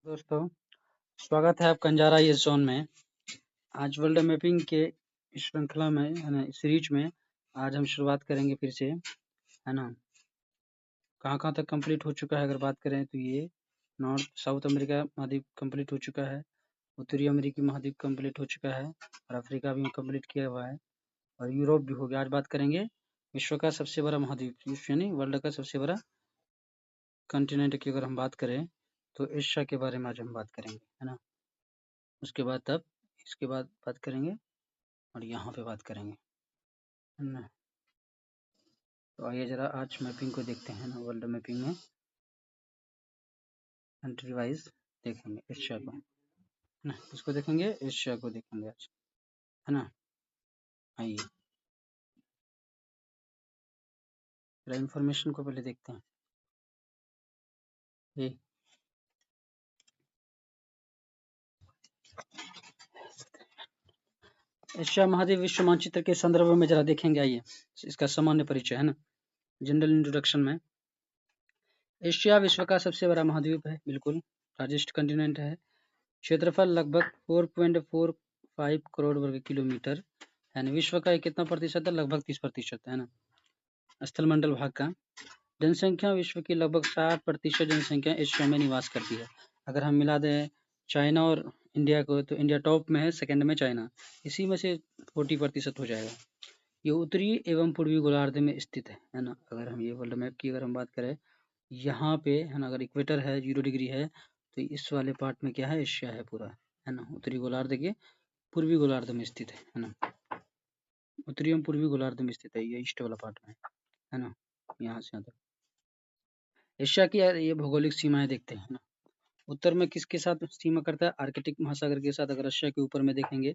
दोस्तों, स्वागत है आपका अंजारा इस जोन में। आज वर्ल्ड मैपिंग के इस श्रृंखला में है ना, इस सीरीज में आज हम शुरुआत करेंगे फिर से, है ना। कहाँ तक कंप्लीट हो चुका है अगर बात करें तो ये नॉर्थ साउथ अमेरिका महाद्वीप कंप्लीट हो चुका है, उत्तरी अमेरिकी महाद्वीप कंप्लीट हो चुका है और अफ्रीका भी कंप्लीट किया हुआ है और यूरोप भी हो गया। आज बात करेंगे विश्व का सबसे बड़ा महाद्वीप यानी वर्ल्ड का सबसे बड़ा कंटिनेंट की अगर हम बात करें तो एशिया के बारे में आज हम बात करेंगे, है ना। उसके बाद इसके बाद बात करेंगे और यहाँ पे बात करेंगे, है ना। तो आइए जरा आज मैपिंग को देखते हैं ना, वर्ल्ड मैपिंग में कंट्री वाइज देखेंगे एशिया को, है ना। इसको देखेंगे, एशिया को देखेंगे आज, है ना। आइए जरा इन्फॉर्मेशन को पहले देखते हैं। ये एशिया महाद्वीप विश्व मानचित्र के संदर्भ में जरा देखेंगे। आइए इसका सामान्य परिचय, है ना, जनरल इंट्रोडक्शन में। एशिया विश्व का सबसे बड़ा महाद्वीप है, बिल्कुल लार्जेस्ट कंटिनेंट है। क्षेत्रफल लगभग 4.45 करोड़ वर्ग किलोमीटर है ना। विश्व का कितना प्रतिशत है? लगभग 30% है ना, स्थल मंडल भाग का। जनसंख्या विश्व की लगभग 60% जनसंख्या एशिया में निवास करती है। अगर हम मिला दें चाइना और इंडिया को तो इंडिया टॉप में है, सेकंड में चाइना, इसी में से 40% हो जाएगा। ये उत्तरी एवं पूर्वी गोलार्ध में स्थित है ना। अगर हम ये वर्ल्ड मैप की अगर हम बात करें, यहाँ पे है ना, अगर इक्वेटर है 0 डिग्री है तो इस वाले पार्ट में क्या है? एशिया है पूरा, है ना। उत्तरी गोलार्ध के पूर्वी गोलार्ध में स्थित है ना। उत्तरी एवं पूर्वी गोलार्ध में स्थित है, ये ईस्ट वाला पार्ट में, है ना। यहाँ से यहाँ तक एशिया की ये भौगोलिक सीमाएं देखते हैं ना। उत्तर में किसके साथ सीमा करता है? आर्कटिक महासागर के साथ, अगर रशिया के ऊपर में देखेंगे।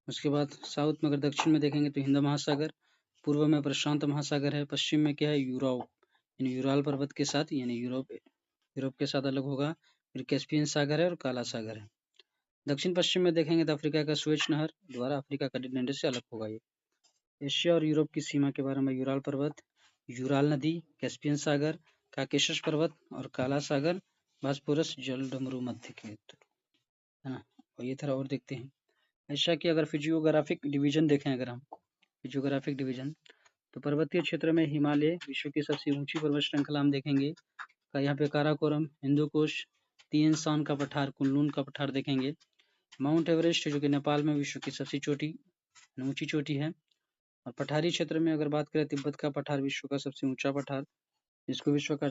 उसके बाद साउथ में अगर दक्षिण में देखेंगे तो हिंद महासागर, पूर्व में प्रशांत महासागर है, पश्चिम में क्या है? यूरोप यानी यूराल पर्वत के साथ, यानी यूरोप के साथ अलग होगा। फिर कैस्पियन सागर है और काला सागर है। दक्षिण पश्चिम में देखेंगे तो अफ्रीका का स्वेज नहर द्वारा अफ्रीका कंटिनेंट से अलग होगा। ये एशिया और यूरोप की सीमा के बारे में यूराल पर्वत, यूराल नदी, कैस्पियन सागर, काकेशस पर्वत और काला सागर, बास्पोरस जलडमरू मध्य के उत्तर, है ना। और ये तरह और देखते हैं एशिया की। अगर फिजियोग्राफिक डिवीजन देखें, अगर हम फिजियोग्राफिक डिवीजन, तो पर्वतीय क्षेत्र में हिमालय विश्व की सबसे ऊंची पर्वत श्रृंखला हम देखेंगे। यहाँ पे काराकोरम, हिंदुकुश, तीन सान का पठार, कुनलुन का पठार देखेंगे। माउंट एवरेस्ट जो कि नेपाल में विश्व की सबसे ऊंची चोटी है। और पठारी क्षेत्र में अगर बात करें, तिब्बत का पठार विश्व का सबसे ऊंचा पठार, जिसको विश्व का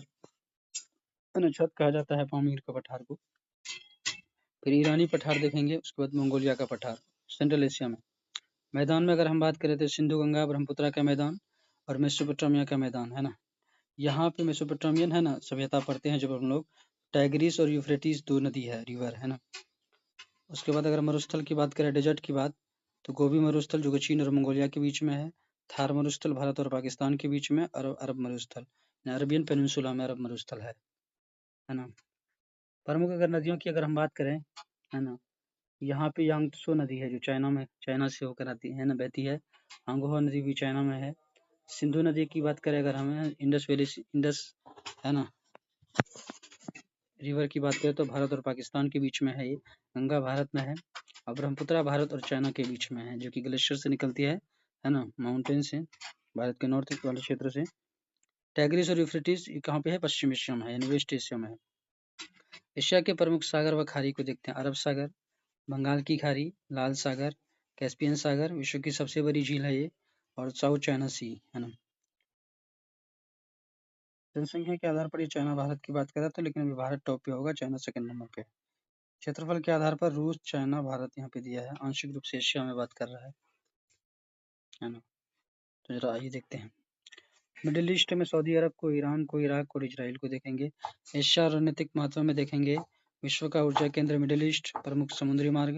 छत कहा जाता है, पामीर का पठार को। फिर ईरानी पठार देखेंगे, उसके बाद मंगोलिया का पठार सेंट्रल एशिया में। मैदान में अगर हम बात करें तो सिंधु गंगा ब्रह्मपुत्र का मैदान और मेसोपोटामिया का मैदान, है ना। यहाँ पे मेसोपोटामियन है ना सभ्यता पढ़ते हैं जब हम लोग, टाइग्रिस और यूफ्रेटिस 2 नदी है, रिवर, है ना। उसके बाद अगर मरुस्थल की बात करें, डेजर्ट की बात, तो गोबी मरुस्थल जो कि चीन और मंगोलिया के बीच में है। थार मरुस्थल भारत और पाकिस्तान के बीच में। अरब मरुस्थल अरबियन पेनिनसुला में अरब मरुस्थल है ना। प्रमुख अगर नदियों की अगर हम बात करें, है ना, यहाँ पे यांगत्सो नदी है जो चाइना से होकर आती है ना, बहती है। हांगहो नदी भी चाइना में है। सिंधु नदी की बात करें अगर हमें, इंडस, है ना, रिवर की बात करें तो भारत और पाकिस्तान के बीच में है ये। गंगा भारत में है और ब्रह्मपुत्र भारत और चाइना के बीच में है, जो कि ग्लेशियर से निकलती है ना, माउंटेन से, भारत के नॉर्थ ईस्ट वाले क्षेत्र से। टाइग्रिस और यूफ्रेटिस कहाँ पे है? पश्चिम एशिया में है, यानी वेस्ट एशिया में है। एशिया के प्रमुख सागर व खाड़ी को देखते हैं। अरब सागर, बंगाल की खाड़ी, लाल सागर, कैस्पियन सागर, विश्व की सबसे बड़ी झील है ये, और साउथ चाइना सी, है ना। जनसंख्या के आधार पर ये चाइना भारत की बात करा था, लेकिन अभी भारत टॉप पे होगा, चाइना सेकंड नंबर पे। क्षेत्रफल के आधार पर रूस, चाइना, भारत यहाँ पे दिया है, आंशिक रूप से एशिया में बात कर रहा है ना। तो जरा आइए देखते हैं। मिडिल ईस्ट में सऊदी अरब को, ईरान को, इराक और इजराइल को देखेंगे। एशिया रणनीतिक महत्व में देखेंगे, विश्व का ऊर्जा केंद्र मिडिल ईस्ट, प्रमुख समुद्री मार्ग,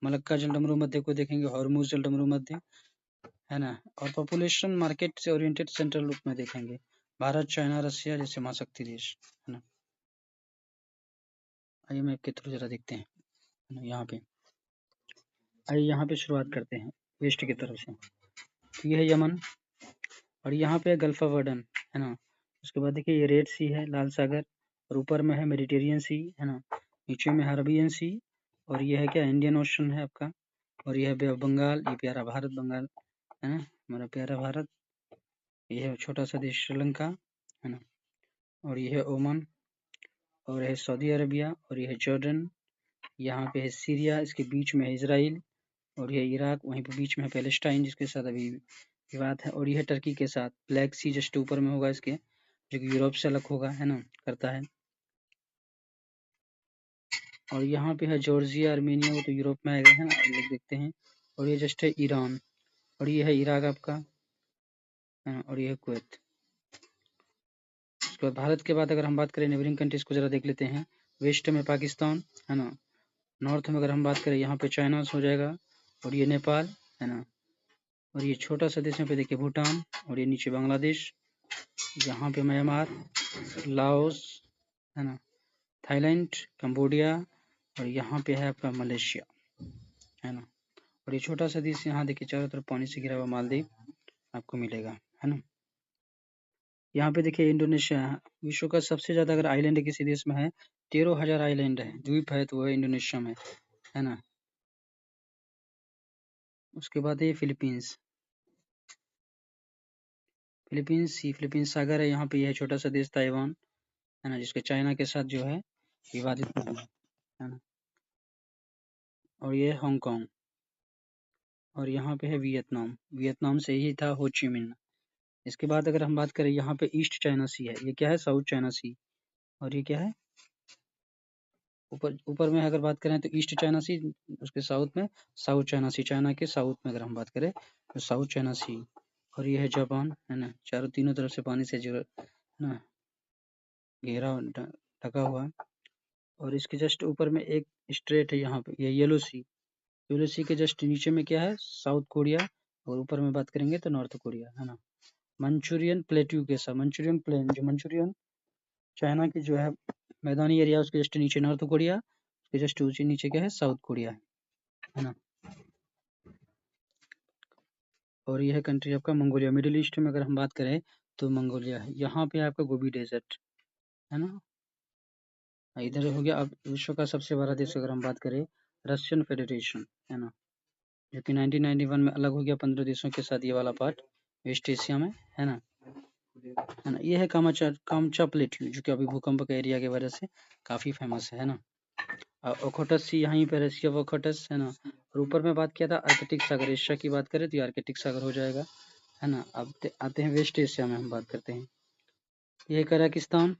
मलक्का जलडमरू मध्य को देखेंगे, हॉर्मुज जलडमरू मध्य, है ना। और पॉपुलेशन मार्केट से ओरिएंटेड सेंट्रल रूप में देखेंगे, भारत, चाइना, रसिया जैसे महाशक्ति देश, है ना। आइए मैप के थ्रू जरा देखते हैं, है ना। यहाँ पे आइए, यहाँ पे शुरुआत करते हैं वेस्ट की तरफ से। तो ये है यमन और यहाँ पे गल्फ ऑफ एडन, है ना। उसके बाद देखिए ये रेड सी है, लाल सागर, और ऊपर में है मेडिटेरियन सी, है ना। नीचे में अरबियन सी, और ये है क्या, इंडियन ओशन है आपका, और ये है बे ऑफ बंगाल, ये प्यारा भारत बंगाल है ना, हमारा प्यारा भारत। ये है छोटा सा देश श्रीलंका है ना, और ये है ओमान, और है सऊदी अरबिया, और ये है जॉर्डन, यहाँ पे है सीरिया, इसके बीच में है इसराइल, और ये इराक, वहीं पे बीच में है पैलेस्टाइन जिसके साथ अभी विवाद है, और ये है टर्की के साथ, ब्लैक सी जस्ट ऊपर में होगा इसके, जो कि यूरोप से अलग होगा है ना, करता है। और यहाँ पे है जॉर्जिया, आर्मेनिया, वो तो यूरोप में आएगा है ना, हम लोग देखते हैं। और ये जस्ट है ईरान, और ये है इराक आपका है ना, और ये है कुवैत। उसके बाद भारत के बाद अगर हम बात करें नेबरिंग कंट्रीज को जरा देख लेते हैं। वेस्ट में पाकिस्तान है ना, नॉर्थ में अगर हम बात करें यहाँ पे चाइना हो जाएगा, और ये नेपाल है ना, और ये छोटा सा देश यहाँ पे देखिए भूटान, और ये नीचे बांग्लादेश, यहाँ पे म्यांमार, लाओस है ना, थाईलैंड, कंबोडिया, और यहाँ पे है आपका मलेशिया है ना, और ये छोटा सा देश यहाँ देखिए चारों तरफ पानी से घिरा हुआ मालदीव आपको मिलेगा है ना। यहाँ पे देखिए इंडोनेशिया, विश्व का सबसे ज्यादा अगर आइलैंड किसी देश में है, 13,000 आइलैंड है, द्वीप है, तो वो है इंडोनेशिया में है ना। उसके बाद ये फिलीपींस, फिलीपींस सागर है, यहाँ पे यह छोटा सा देश ताइवान है ना, जिसके चाइना के साथ जो है विवादित नहीं है ना, और ये हांगकांग, और यहाँ पे है वियतनाम, वियतनाम से ही था हो ची मिन्ह। इसके बाद अगर हम बात करें यहाँ पे ईस्ट चाइना सी है, ये क्या है, साउथ चाइना सी, और ये क्या है, ऊपर ऊपर में अगर बात करें तो ईस्ट चाइना सी, उसके साउथ में साउथ चाइना सी, चाइना के साउथ में अगर हम बात करें तो साउथ चाइना सी, और ये है जापान है ना, चारों तीनों तरफ से पानी से जो ना घेरा ढका हुआ है, और इसके जस्ट ऊपर में एक स्ट्रेट है यहाँ पे, ये येलो सी, येलो सी के जस्ट नीचे में क्या है, साउथ कोरिया, और ऊपर में बात करेंगे तो नॉर्थ कोरिया है ना। मंचूरियन प्लेट्यू के साथ, मंचूरियन प्लेन, जो मंचूरियन चाइना की जो है मैदानी एरिया, उसके जस्ट नीचे नॉर्थ कोरिया, उसके जस्ट नीचे क्या है, साउथ कोरिया है ना। और यह कंट्री आपका मंगोलिया, मिडिल ईस्ट में अगर हम बात करें तो मंगोलिया है, यहाँ पे आपका गोबी डेजर्ट है ना। इधर हो गया। अब विश्व का सबसे बड़ा देश अगर हम बात करें, रशियन फेडरेशन है ना, जो कि 1991 में अलग हो गया 15 देशों के साथ, ये वाला पार्ट वेस्ट एशिया में है ना, है ना। ये है कामचा प्लेट्यू, जो कि अभी भूकंप का एरिया की वजह से काफी फेमस है ना। ओखोटस सी यहीं पे रशिया ओखोटस है ना, और ऊपर में बात किया था आर्कटिक सागर, एशिया की बात करें तो ये आर्कटिक सागर हो जाएगा है ना। अब आते हैं वेस्ट एशिया में, हम बात करते हैं। ये है कजाकिस्तान,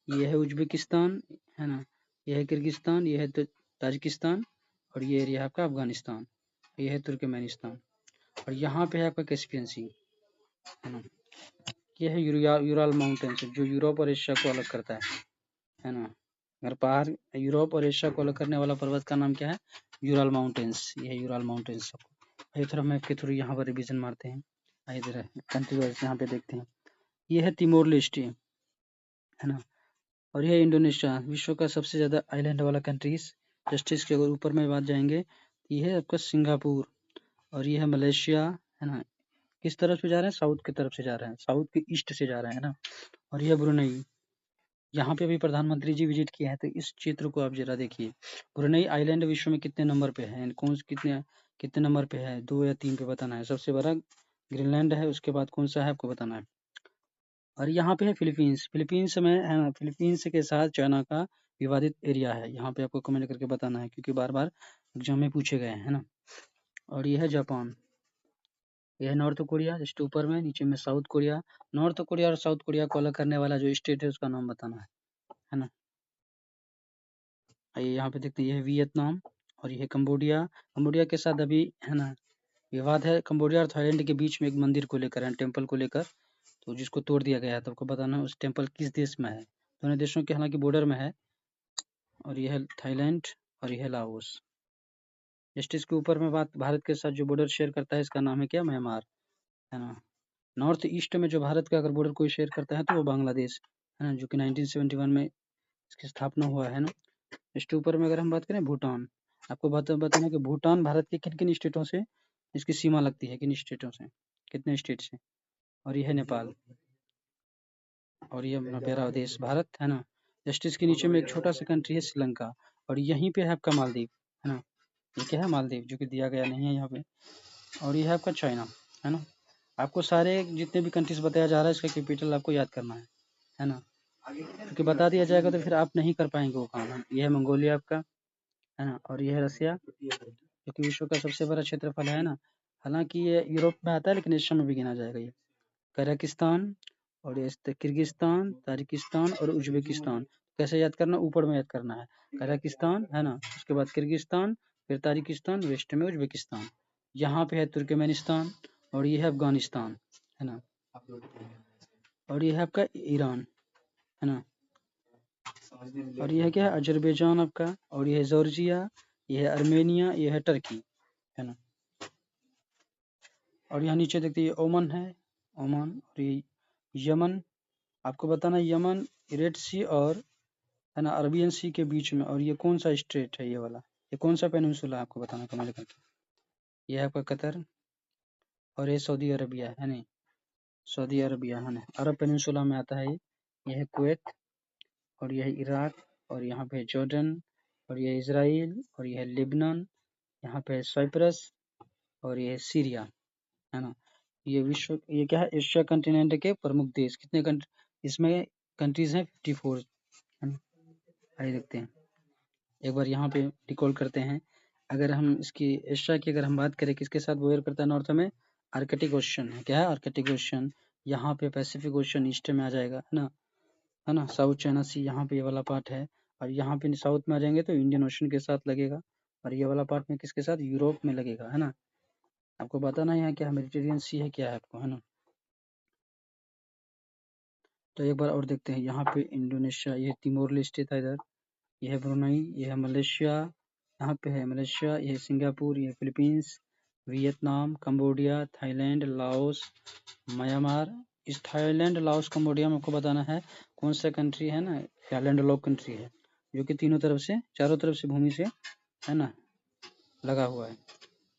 ये है उज्बेकिस्तान है ना, ये है किर्गिस्तान, ये है ताजिकिस्तान, और ये एरिया है आपका अफगानिस्तान, ये है तुर्कमेनिस्तान, और यहाँ पे है आपका कैस्पियन सी है ना। ये है यूराल माउंटेन्स, जो यूरोप और एशिया को अलग करता है ना। अगर पहाड़ यूरोप और एशिया को अलग करने वाला पर्वत का नाम क्या है, यूराल माउंटेन्स, ये है यूराल माउंटेन्स। आइए थोड़ा मैप के थ्रू यहाँ पर रिवीजन मारते हैं, आइए जरा कंट्री वाइज यहाँ पे देखते हैं। ये है तिमोर लेस्टे है ना, और यह इंडोनेशिया, विश्व का सबसे ज्यादा आइलैंड वाला कंट्रीज। जस्टिस के अगर ऊपर में बात जाएंगे, ये है आपका सिंगापुर, और ये है मलेशिया है ना। किस तरफ से जा रहे हैं, साउथ की तरफ से जा रहे हैं, साउथ के ईस्ट से जा रहे हैं ना। और यह ब्रुनई, यहाँ पे भी प्रधानमंत्री जी विजिट किए हैं, तो इस चित्र को आप जरा देखिए। ब्रुनई आइलैंड विश्व में कितने नंबर पे है, कौन कितने कितने नंबर पे है, 2 या 3 पे बताना है। सबसे बड़ा ग्रीनलैंड है, उसके बाद कौन सा है आपको बताना है। और यहाँ पे है फिलीपींस, फिलीपींस में है ना, फिलीपींस के साथ चाइना का विवादित एरिया है, यहाँ पे आपको कमेंट करके बताना है, क्योंकि बार बार एग्जाम में पूछे गए हैं ना। और ये है जापान, यह है नॉर्थ कोरिया, जस्ट ऊपर में, नीचे में साउथ कोरिया। नॉर्थ कोरिया और साउथ कोरिया को अलग करने वाला जो स्टेट है उसका नाम बताना है ना। आइए यहाँ पे देखते हैं, ये है वियतनाम, और ये है कंबोडिया। कंबोडिया के साथ अभी है ना विवाद है, कंबोडिया और थाईलैंड के बीच में एक मंदिर को लेकर है, टेम्पल को लेकर, तो जिसको तोड़ दिया गया है, तो आपको बताना है उस टेम्पल किस देश में है। दोनों देशों के हालांकि बॉर्डर में है, और यह है थाईलैंड, और यह है लाओस। जस्ट इसके ऊपर में बात, भारत के साथ जो बॉर्डर शेयर करता है, इसका नाम है क्या, म्यांमार है ना। नॉर्थ ईस्ट में जो भारत का अगर बॉर्डर कोई शेयर करता है तो वो बांग्लादेश है ना, जो कि 1971 में इसकी स्थापना हुआ है ना। इसके ऊपर में अगर हम बात करें भूटान, आपको बताना कि भूटान भारत के किन किन स्टेटों से इसकी सीमा लगती है, किन स्टेटों से, कितने स्टेट से। और यह है नेपाल, और ये अपना प्यारा देश भारत है ना। जस्ट इसके नीचे में एक छोटा सा कंट्री है श्रीलंका, और यहीं पे है आपका मालदीव, है ना, ये क्या है मालदीव, जो कि दिया गया नहीं है यहाँ पे। और ये है आपका चाइना, है ना। आपको सारे जितने भी कंट्रीज बताया जा रहा है इसका कैपिटल आपको याद करना है ना, क्योंकि बता दिया जाएगा तो फिर आप नहीं कर पाएंगे वो काम। ये है मंगोलिया आपका, है ना, और ये है रसिया, जो कि विश्व का सबसे बड़ा क्षेत्रफल है ना। हालांकि ये यूरोप में आता है लेकिन एशिया में भी गिना जाएगा ये। कजाकिस्तान और ये किर्गिस्तान, ताजिकिस्तान और उज्बेकिस्तान। कैसे याद करना, ऊपर में याद करना है। कजाकिस्तान, है ना, उसके बाद किर्गिस्तान, फिर ताजिकिस्तान, वेस्ट में उज्बेकिस्तान। यहाँ पे है तुर्कमेनिस्तान, और ये है अफगानिस्तान, है ना, और ये है आपका ईरान, है ना, और यह क्या है अजरबैजान आपका, और यह है जॉर्जिया, यह है अर्मेनिया, यह है टर्की, है ना। और यहाँ नीचे देखते हैं ओमान है, ओमान, और ये यमन। आपको बताना है यमन रेड सी और, है ना, अरबियन सी के बीच में। और ये कौन सा स्ट्रेट है, ये वाला, ये कौन सा पेनिनसुला आपको बताना कमेंट करके। ये है आपका कतर, और ये सऊदी अरबिया, है नहीं, सऊदी अरबिया, है ना, अरब पेनिनसुला में आता है ये है कुवैत, और यह है इराक, और यहाँ पे है जॉर्डन, और यह इसराइल, और यह है लेबनान, यहाँ पे है साइप्रस, और ये है सीरिया, है ना। ये विश्व, ये क्या है, एशिया कंटिनेंट के प्रमुख देश। कितने कंट्री इसमें कंट्रीज हैं, 54, है ना। आइए देखते हैं एक बार यहाँ पे रिकॉल करते हैं। अगर हम इसकी एशिया की अगर हम बात करें, किसके साथ बॉर्डर करता है नॉर्थ में, आर्कटिक ओशन है, क्या है आर्कटिक ओशन। यहाँ पे पैसिफिक ओशन ईस्ट में आ जाएगा, है ना, साउथ चाइना सी यहाँ पे ये वाला पार्ट है। और यहाँ पे साउथ में आ जाएंगे तो इंडियन ओशन के साथ लगेगा, और ये वाला पार्ट में किसके साथ, यूरोप में लगेगा, है ना। आपको बताना है यहाँ क्या मेडिटेरियन सी है, क्या है आपको, है ना। तो एक बार और देखते हैं यहाँ पे इंडोनेशिया, ये तिमोर लेस्टे था इधर, ये है ब्रुनई, ये है मलेशिया, यहाँ पे है मलेशिया, ये है सिंगापुर, ये Philippines, Vietnam, Cambodia, Thailand, Laos, Myanmar. इस थाईलैंड, लाओस, कंबोडिया में आपको बताना है कौन सा कंट्री है ना, क्या लैंड लॉक कंट्री है, जो कि तीनों तरफ से, चारों तरफ से भूमि से, है ना, लगा हुआ है।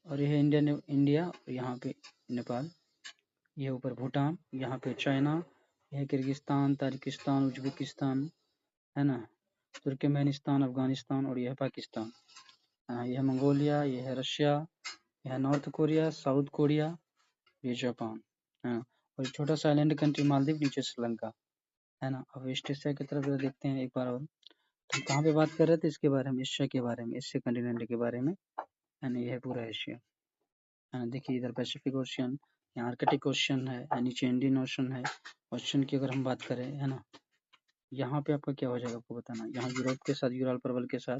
और ये है इंडिया, और यहाँ पे नेपाल, ये ऊपर भूटान, यहाँ पे चाइना, यह किर्गिस्तान, ताजिकिस्तान, उज्बेकिस्तान, है ना, तुर्कमेनिस्तान, अफगानिस्तान, और यह पाकिस्तान। यह मंगोलिया, यह है रशिया, यह नॉर्थ कोरिया, साउथ कोरिया, ये जापान, है ना। और छोटा सा आइलैंड कंट्री मालदीव, नीचे श्रीलंका, है ना। अब वेस्ट एशिया की तरफ देखते हैं एक बार और। तो कहाँ पे बात कर रहे थे, इसके बारे में, एशिया के बारे में, एशिया कंटिनेंट के बारे में, है ना। यह है पूरा एशिया, है ना। देखिए इधर पैसिफिक ओशियन, यहाँ आर्कटिक ओशियन है, नीचे इंडियन ओशन है। ओशन की अगर हम बात करें, है ना, यहाँ पे आपका क्या हो जाएगा आपको बताना, यहाँ यूरोप के साथ, यूराल परवल के साथ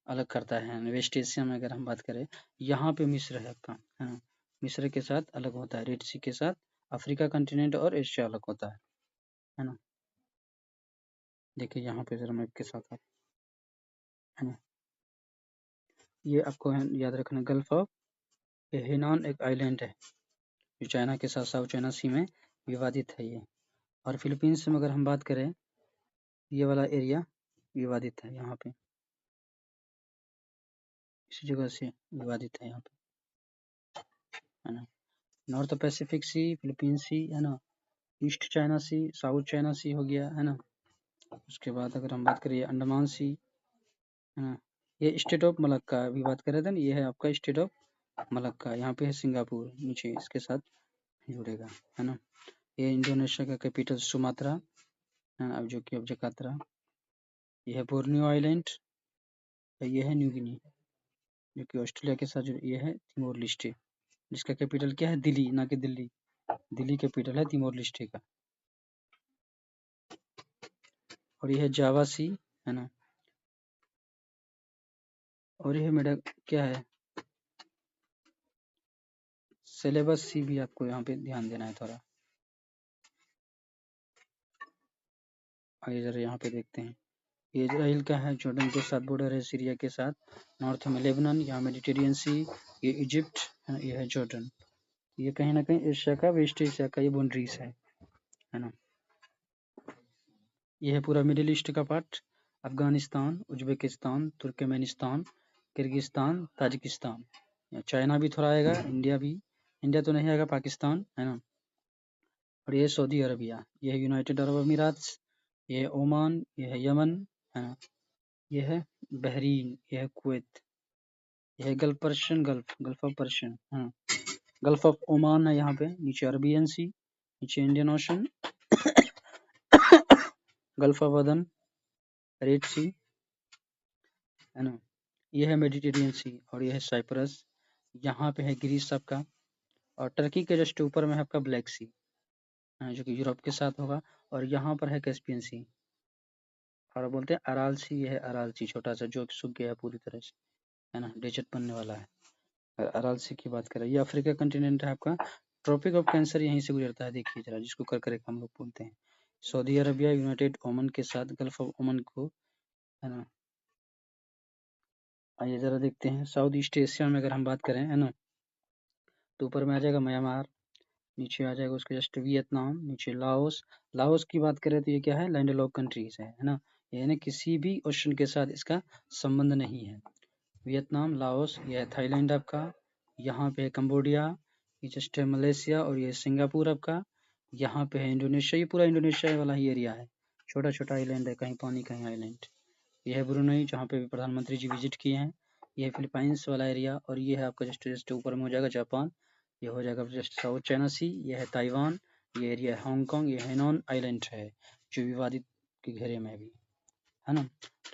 अलग करता है। वेस्ट एशिया में अगर हम बात करें, यहाँ पे मिस्र है आपका, है ना, मिस्र के साथ अलग होता है, रेड सी के साथ अफ्रीका कंटिनेंट और एशिया अलग होता है ना। देखिए यहाँ पे जरा मैप के साथ आप, है ना, ये आपको याद रखना, गल्फ ऑफ हेनान एक आइलैंड है जो चाइना के साथ साउथ चाइना सी में विवादित है ये। और फिलीपींस में अगर हम बात करें, ये वाला एरिया विवादित है, यहाँ पे इसी जगह से विवादित है यहाँ पे, है ना। नॉर्थ पैसिफिक सी, फिलीपींस सी, है ना, ईस्ट चाइना सी, साउथ चाइना सी हो गया, है ना। उसके बाद अगर हम बात करें अंडमान सी, है ना, ये स्टेट ऑफ मलक्का अभी बात कर रहे थे ना, ये है आपका स्टेट ऑफ मलक्का। यहाँ पे है सिंगापुर, नीचे इसके साथ जुड़ेगा, है ना। ये इंडोनेशिया का कैपिटल सुमात्रा, है ना, अब जो कि अब जकार्ता। ये है बोर्नियो आइलैंड, ये है न्यू गिनी, जो कि ऑस्ट्रेलिया के साथ ये है तिमोर लिस्टे, जिसका कैपिटल क्या है, दिल्ली, ना कि दिल्ली, दिल्ली कैपिटल है तिमोर लिस्टे का। और ये है जावा सी, है ना, और ये मेरा क्या है, सिलेबस सी भी आपको यहाँ पे ध्यान देना है थोड़ा। आइए जरा यहाँ पे देखते हैं, ये इजराइल का है, जॉर्डन के साथ बॉर्डर है, सीरिया के साथ, नॉर्थ में लेबनान, यहाँ मेडिटेरियन सी, ये इजिप्ट, ये है जॉर्डन। ये कहीं ना कहीं एशिया का, वेस्ट एशिया का ये बाउंड्रीज है ना। ये है पूरा मिडिल ईस्ट का part, Afghanistan, Uzbekistan, Turkmenistan, Kyrgyzstan, Tajikistan, China भी थोड़ा आएगा, इंडिया भी, इंडिया तो नहीं आएगा, पाकिस्तान, है ना। और ये सऊदी अरबिया, ये है यूनाइटेड अरब अमीरात, ये है ओमान, ये है यमन, है ना। ये है बहरीन, ये है कुवैत, ये है Gulf Persian, Gulf of Persian, हाँ गल्फ ऑफ ओमान है यहाँ पे, नीचे अरबियन सी, नीचे Indian Ocean, Gulf of Aden, Red Sea, है ना, ये है मेडिटेरियन सी, और ये है साइप्रस, यहाँ पे है ग्रीस आपका, और टर्की के जस्ट ऊपर में है आपका ब्लैक सी, जो कि यूरोप के साथ होगा, और यहाँ पर है कैस्पियन सी, और बोलते हैं अराल सी, ये है अराल सी छोटा सा जो सूख गया है पूरी तरह से, है ना, डेजर्ट बनने वाला है। अराल सी की बात करें, ये अफ्रीका कंटिनेंट है आपका, ट्रॉपिक ऑफ कैंसर यहीं से गुजरता है, देखिए जरा, जिसको कर्क रेखा हम लोग बोलते हैं। सऊदी अरबिया यूनाइटेड ओमान के साथ गल्फ ऑफ ओमान को, है ना, आइए जरा देखते हैं साउथ ईस्ट एशिया में अगर हम बात करें, है ना, तो ऊपर में आ जाएगा म्यांमार, नीचे आ जाएगा उसके जस्ट वियतनाम, नीचे लाओस। लाओस की बात करें तो ये क्या है, लैंडलॉक कंट्रीज है ना, यानी किसी भी ओशन के साथ इसका संबंध नहीं है। वियतनाम, लाओस, ये है थाईलैंड आपका, यहाँ पे है कंबोडिया, ये जस्ट है मलेशिया, और ये सिंगापुर आपका, यहाँ पे है इंडोनेशिया, ये पूरा इंडोनेशिया वाला ही एरिया है, छोटा छोटा आइलैंड है, कहीं पानी कहीं आइलैंड। ये है ब्रुनई, जहाँ पे भी प्रधानमंत्री जी विजिट किए हैं। ये है फिलीपाइंस वाला एरिया, और ये है आपका जस्ट जस्ट ऊपर में हो जाएगा जापान, ये हो जाएगा जस्ट साउथ चाइना सी, ये है ताइवान, ये एरिया है हांगकांग, ये हैनॉन आइलैंड है जो विवादित के घेरे में भी, है ना।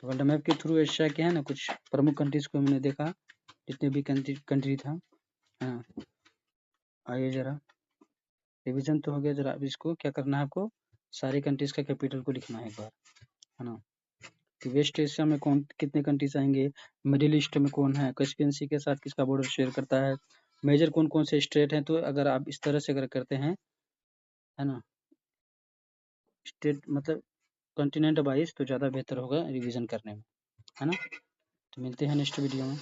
तो वर्ल्ड मैप के थ्रू एशिया के है ना कुछ प्रमुख कंट्रीज को हमने देखा, जितने भी कंट्री था, है ना। आइए जरा रिवीजन तो हो गया, जरा अब इसको क्या करना है आपको, सारे कंट्रीज का कैपिटल को लिखना है एक बार, है ना। कि वेस्ट एशिया में कौन कितने कंट्रीज आएंगे, मिडिल ईस्ट में कौन है, कैस्पियन सी के साथ किसका बॉर्डर शेयर करता है, मेजर कौन कौन से स्टेट हैं। तो अगर आप इस तरह से अगर करते हैं, है ना, स्टेट मतलब कॉन्टिनेंट वाइज, तो ज़्यादा बेहतर होगा रिवीजन करने में, है ना। तो मिलते हैं नेक्स्ट वीडियो में।